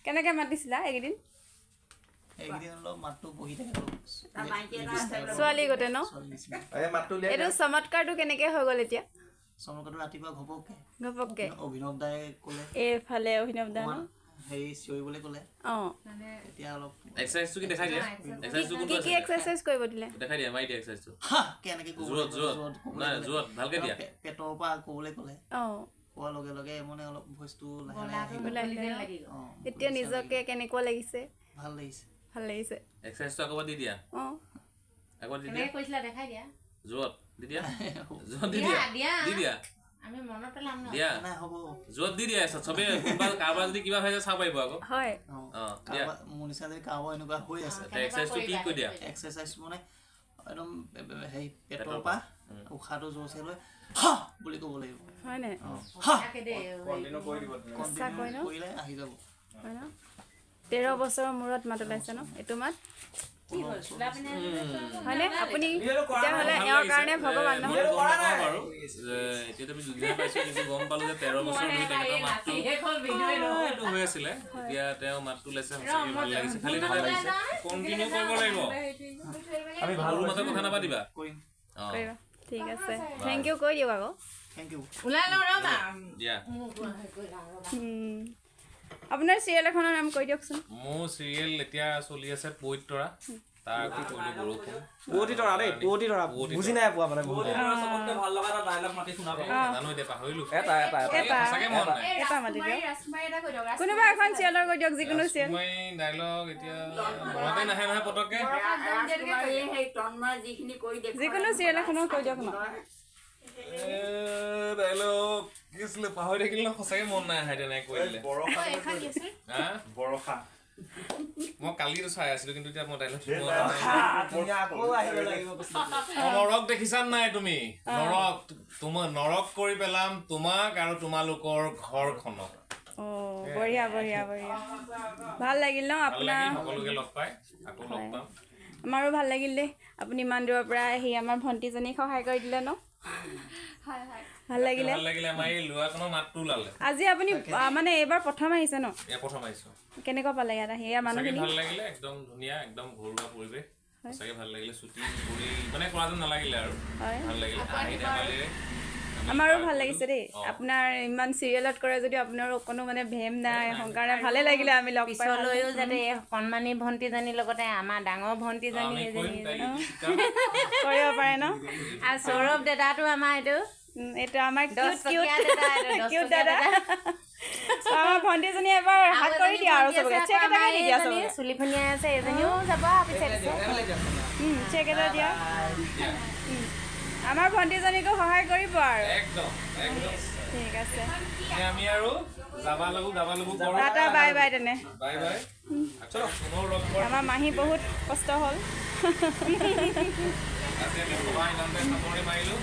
কেনেকৈ মাতিছিলা এইকেইদিন ছোৱালী গোটে ন এইটো চমৎকাৰটো কেনেকৈ হৈ গ'ল এতিয়া চমৎকাৰটো ৰাতিপুৱা ঘপককৈ অভিনৱ দাই ক'লে এইফালে অভিনৱ দা হেৰি চিঞৰিবলৈ ক'লে এতিয়া অলপ এক্সাৰচাইজটো কি দেখাই দিয়া এক্সাৰচাইজটো কি কি এক্সাৰচাইজ কৰিব দিলে দেখাই দিয়া মাৰি দিয়া এক্সাৰচাইজটো কেনেকৈ জোৰত ভালকৈ দিয়া পেটৰ পৰা ক'বলৈ ক'লে কোৱাৰ লগে লগে মানে অলপ ভইচটো লাহে লাহে এতিয়া নিজকে কেনেকুৱা লাগিছে ভাল লাগিছে ভাল লাগিছে এক্সাৰচাইজটো আকৌ দি দিয়া আকৌ দি দিয়া কৈছিলা দেখাই দিয়া জোৰত দি দিয়া জোৰত দি দিয়া আমি মনত পেলাম ন দিয়া নাই হ'ব জোৰত দি দিয়া চবে কোনোবা কাৰোবাৰ যদি কিবা হৈ যায় চাব পাৰিব আকৌ হয় মোৰ নিচিনা যদি কাৰোবাৰ এনেকুৱা হৈ আছে এক্সাৰচাইজটো কি কৈ দিয়া এক্সাৰচাইজ মানে একদম হেৰি পেটৰ পৰা উশাহটো জোৰছে লৈ হা বুলি ক'ব লাগিব হয়নে কৰিলে আহি যাব 13 বছৰৰ মূৰত মাত ওলাইছে ন এইটো মাত হয়নে আপুনি তেতিয়াহ'লে এওঁৰ কাৰণে ভগৱান নহয় এতিয়া তুমি দুদিন পাইছো কিন্তু গম পালো যে 13 বছৰ ধৰি তেখেতৰ মাতটো হৈ আছিলে এতিয়া তেওঁ মাতটো ওলাইছে সঁচাকৈ ভাল লাগিছে খালি কণ্টিনিউ কৰিব লাগিব আমি ভাল মাতত কথা নাপাতিবা কৰিবা ঠিক আছে থেংক ইউ কৈ দিয়ক আকৌ থেংক ইউ ওলাই লওঁ ৰ'বা দিয়া আপোনাৰ চিৰিয়েল এখনৰ নাম কৈ দিয়কচোন মোৰ চিৰিয়েল এতিয়া চলি আছে পবিত্ৰা তাৰ আকৌ কৈলো বৰষুণ পবিত্ৰা দেই পবিত্ৰা বুজি নাই পোৱা মানে বহুত চবতকৈ ভাল লগা এটা ডায়লগ মাতি শুনাব জানো এতিয়া পাহৰিলো এটা মাতি দিয়ক কোনোবা এখন চিৰিয়েলৰ কৈ দিয়ক যিকোনো চিৰিয়েল মই ডায়লগ এতিয়া মনতে নাহে নহয় পতককে যিকোনো চিৰিয়েল এখনৰ কৈ দিয়ক ন ডায়লগ কি আছিলে পাহৰি থাকিল ন সঁচাকে মন নাই আহে তেনেকে কৈ দিলে বৰষা মই কালিতো চাই আছিলো কিন্তু এতিয়া মই ডায়লগ নৰক দেখিছা নাই তুমি নৰক কৰি পেলাম তোমাক আৰু তোমালোকৰ ঘৰখনক বঢ়িয়া বঢ়িয়া বঢ়িয়া ভাল লাগিল ন আপোনাৰ সকলোকে লগ পাই আকৌ লগ পাম আমাৰো ভাল লাগিল দেই আপুনি ইমান দূৰৰ পৰা আহি আমাৰ ভণ্টিজনীক সহায় কৰি দিলে ন ভাল লাগিলে আমাৰ এই ল'ৰাজনৰ মাতটো ওলালে আজি আপুনি মানে এইবাৰ প্ৰথম আহিছে ন প্ৰথম আহিছো কেনেকুৱা পালে ইয়াত আহি ইয়াৰ মানুহখিনি ভাল লাগিলে একদম ধুনীয়া একদম ঘৰুৱা পৰিৱেশ সঁচাকে ভাল লাগিলে ছুটি ঘূৰি মানে কৰা যেন নালাগিলে আৰু ভাল লাগিলে আমাৰো ভাল লাগিছে দেই আপোনাৰ ইমান চিৰিয়েলত কৰে যদিও আপোনাৰ কোনো মানে ভেম নাই অহংকাৰ নাই ভালে লাগিলে আমি লগ পিছলৈও যাতে সন্মানী ভণ্টিজনীৰ লগতে আমাৰ ডাঙৰ ভণ্টিজনী কৰিব পাৰে ন আৰু সৌৰভ দাদাটো আমাৰ এইটো আমাৰ কিউট দাদা আমাৰ ভণ্টিজনী এবাৰ হাত কৰি দিয়া আৰু চবকে চেক এটা দি দিয়া চবকে চুলি ফুনিয়াই আছে এজনীও যাব পিছে চেক এটা দিয়া আমাৰ ভণ্টিজনীকো সহায় কৰিব আৰু একদম ঠিক আছে আমি আৰু টাটা বাই বাই তেনে বাই বাই আমাৰ মাহী বহুত কষ্ট হ'ল আজি আমি সবাই নামতে সামৰি মাৰিলো